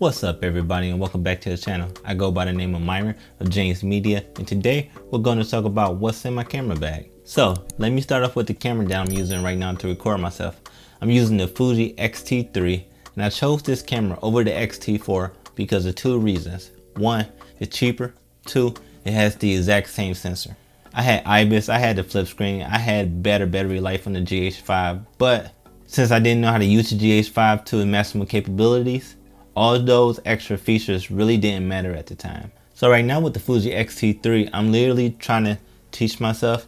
What's up everybody and welcome back to the channel. I go by the name of Myron of James Media, and today we're going to talk about what's in my camera bag. So let me start off with the camera that I'm using right now to record myself. I'm using the Fuji X-T3, and I chose this camera over the X-T4 because of two reasons. One, it's cheaper. Two, it has the exact same sensor. I had IBIS, I had the flip screen, I had better battery life on the GH5, but since I didn't know how to use the GH5 to its maximum capabilities, all those extra features really didn't matter at the time. So right now with the Fuji X-T3, I'm literally trying to teach myself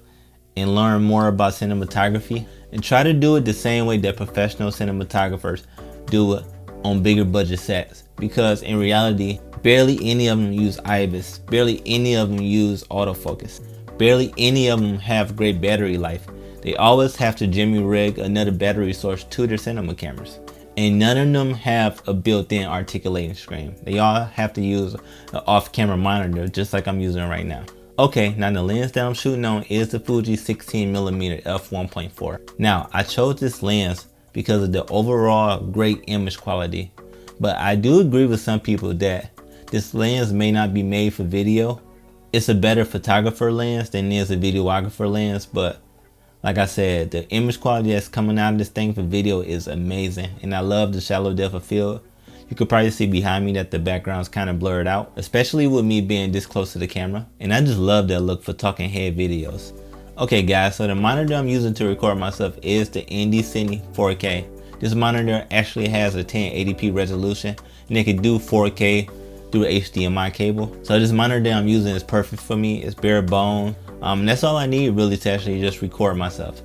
and learn more about cinematography and try to do it the same way that professional cinematographers do it on bigger budget sets, because in reality, barely any of them use IBIS, barely any of them use autofocus, barely any of them have great battery life. They always have to jimmy rig another battery source to their cinema cameras. And none of them have a built-in articulating screen. They all have to use an off-camera monitor, just like I'm using right now. Okay, now the lens that I'm shooting on is the Fuji 16mm f1.4. Now, I chose this lens because of the overall great image quality, but I do agree with some people that this lens may not be made for video. It's a better photographer lens than it is a videographer lens, but like I said, the image quality that's coming out of this thing for video is amazing, and I love the shallow depth of field. You could probably see behind me that the background's kind of blurred out, especially with me being this close to the camera, and I just love that look for talking head videos. Okay guys, so the monitor I'm using to record myself is the Cine 4K. This monitor actually has a 1080p resolution, and it can do 4K through HDMI cable. So this monitor that I'm using is perfect for me. It's bare bone. That's all I need really to actually just record myself.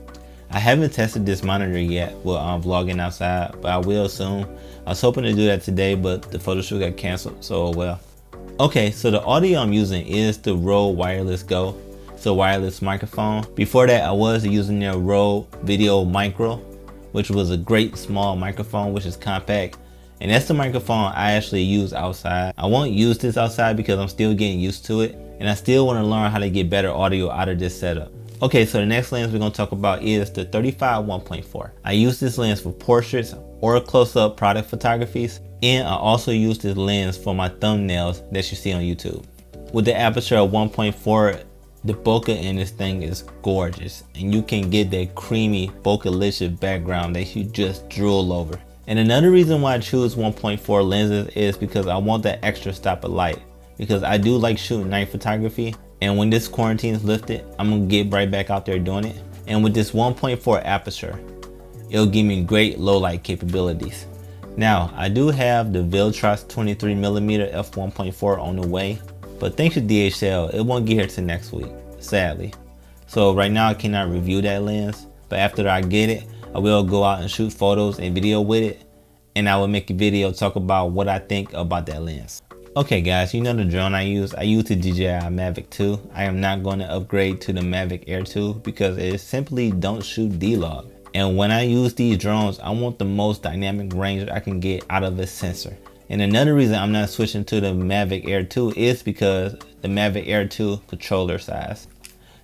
I haven't tested this monitor yet while vlogging outside, but I will soon. I was hoping to do that today, but the photo shoot got canceled, so oh well. Okay, so the audio I'm using is the Rode Wireless Go. It's a wireless microphone. Before that, I was using their Rode Video Micro, which was a great small microphone, which is compact. And that's the microphone I actually use outside. I won't use this outside because I'm still getting used to it, and I still want to learn how to get better audio out of this setup. Okay, so the next lens we're going to talk about is the 35 1.4. I use this lens for portraits or close-up product photographies, and I also use this lens for my thumbnails that you see on YouTube. With the aperture of 1.4, the bokeh in this thing is gorgeous, and you can get that creamy bokeh-licious background that you just drool over. And another reason why I choose 1.4 lenses is because I want that extra stop of light, because I do like shooting night photography, and when this quarantine is lifted, I'm gonna get right back out there doing it. And with this 1.4 aperture, it'll give me great low light capabilities. Now, I do have the Viltrox 23mm f1.4 on the way, but thanks to DHL, it won't get here till next week, sadly. So right now I cannot review that lens, but after I get it, I will go out and shoot photos and video with it, and I will make a video talk about what I think about that lens. Okay guys, you know the drone I use the DJI Mavic 2. I am not going to upgrade to the Mavic Air 2 because it simply don't shoot D-Log. And when I use these drones, I want the most dynamic range I can get out of a sensor. And another reason I'm not switching to the Mavic Air 2 is because the Mavic Air 2 controller size.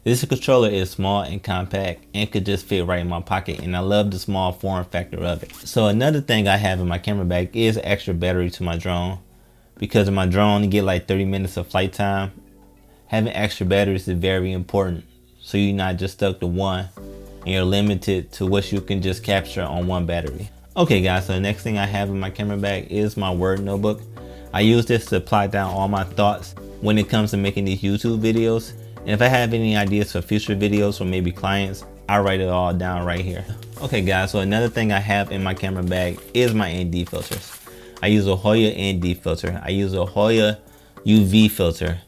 This controller is small and compact and could just fit right in my pocket, and I love the small form factor of it. So another thing I have in my camera bag is extra battery to my drone. Because my drone only get like 30 minutes of flight time, having extra batteries is very important, so you're not just stuck to one and you're limited to what you can just capture on one battery. Okay guys, so the next thing I have in my camera bag is my Word notebook. I use this to plot down all my thoughts when it comes to making these YouTube videos. And if I have any ideas for future videos or maybe clients, I write it all down right here. Okay guys, so another thing I have in my camera bag is my ND filters. I use a Hoya ND filter. I use a Hoya UV filter,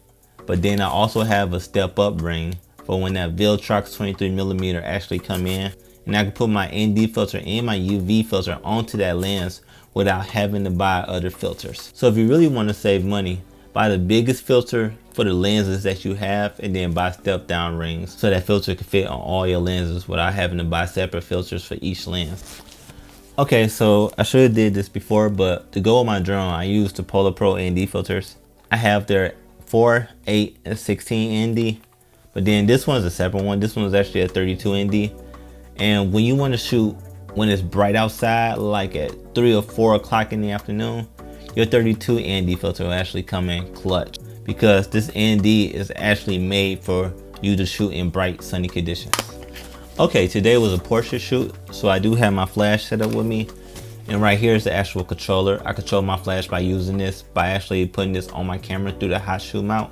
but then I also have a step up ring for when that Viltrox 23mm actually come in, and I can put my ND filter and my UV filter onto that lens without having to buy other filters. So if you really want to save money, buy the biggest filter for the lenses that you have, and then buy step down rings so that filter can fit on all your lenses without having to buy separate filters for each lens. Okay, so I should have did this before, but to go with my drone, I use the Polar Pro ND filters. I have their 4, 8, and 16 ND, but then this one's a separate one. This one's actually a 32 ND. And when you want to shoot when it's bright outside, like at 3 or 4 o'clock in the afternoon, your 32 ND filter will actually come in clutch, because this ND is actually made for you to shoot in bright sunny conditions. Okay, today was a portrait shoot, so I do have my flash set up with me. And right here is the actual controller. I control my flash by using this, by actually putting this on my camera through the hot shoe mount.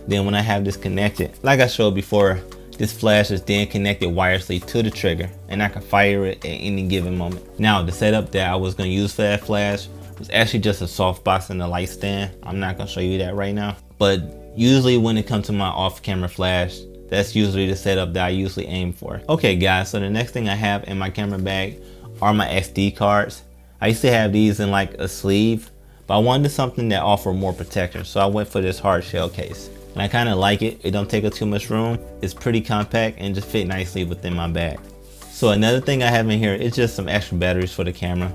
Then when I have this connected, like I showed before, this flash is then connected wirelessly to the trigger, and I can fire it at any given moment. Now, the setup that I was gonna use for that flash was actually just a softbox and a light stand. I'm not gonna show you that right now. But usually when it comes to my off-camera flash, that's usually the setup that I usually aim for. Okay guys, so the next thing I have in my camera bag are my SD cards. I used to have these in like a sleeve, but I wanted something that offered more protection, so I went for this hard shell case. And I kind of like it. It don't take up too much room. It's pretty compact and just fit nicely within my bag. So another thing I have in here is just some extra batteries for the camera.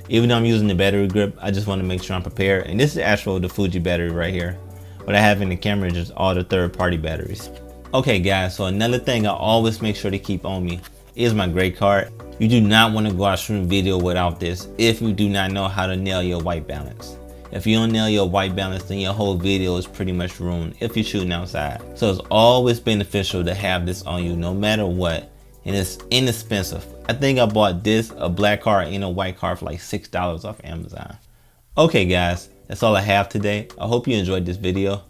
Even though I'm using the battery grip, I just want to make sure I'm prepared. And this is actually the Fuji battery right here. What I have in the camera is just all the third-party batteries. Okay guys, so another thing I always make sure to keep on me is my gray card. You do not want to go out shooting video without this if you do not know how to nail your white balance. If you don't nail your white balance, then your whole video is pretty much ruined if you're shooting outside. So it's always beneficial to have this on you no matter what, and it's inexpensive. I think I bought this, a black card and a white card, for like $6 off Amazon. Okay guys, that's all I have today. I hope you enjoyed this video.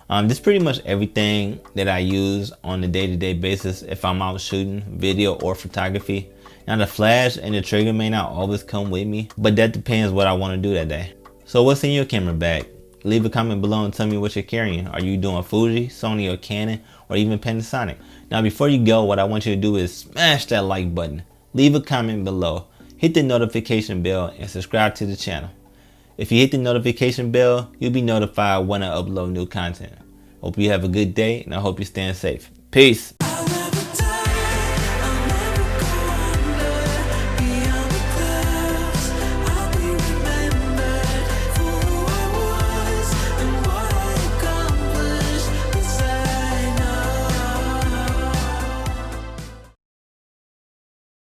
This is pretty much everything that I use on a day-to-day basis if I'm out shooting video or photography. Now the flash and the trigger may not always come with me, but that depends what I want to do that day. So what's in your camera bag? Leave a comment below and tell me what you're carrying. Are you doing Fuji, Sony, or Canon, or even Panasonic? Now before you go, what I want you to do is smash that like button, leave a comment below, hit the notification bell, and subscribe to the channel. If you hit the notification bell, you'll be notified when I upload new content. Hope you have a good day, and I hope you're staying safe. Peace.